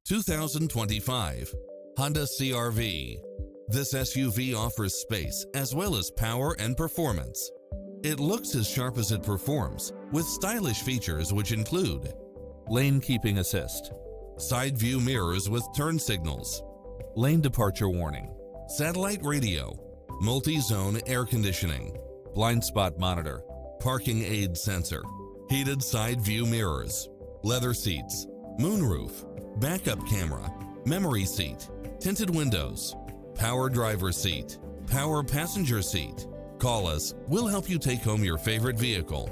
2025 Honda CR-V. This SUV offers space as well as power and performance. It looks as sharp as it performs, with stylish features which include lane keeping assist, side view mirrors with turn signals, lane departure warning, satellite radio, multi-zone air conditioning, blind spot monitor, parking aid sensor, heated side view mirrors, leather seats, moonroof, backup camera, memory seat, tinted windows, power driver seat, power passenger seat. Call us, we'll help you take home your favorite vehicle.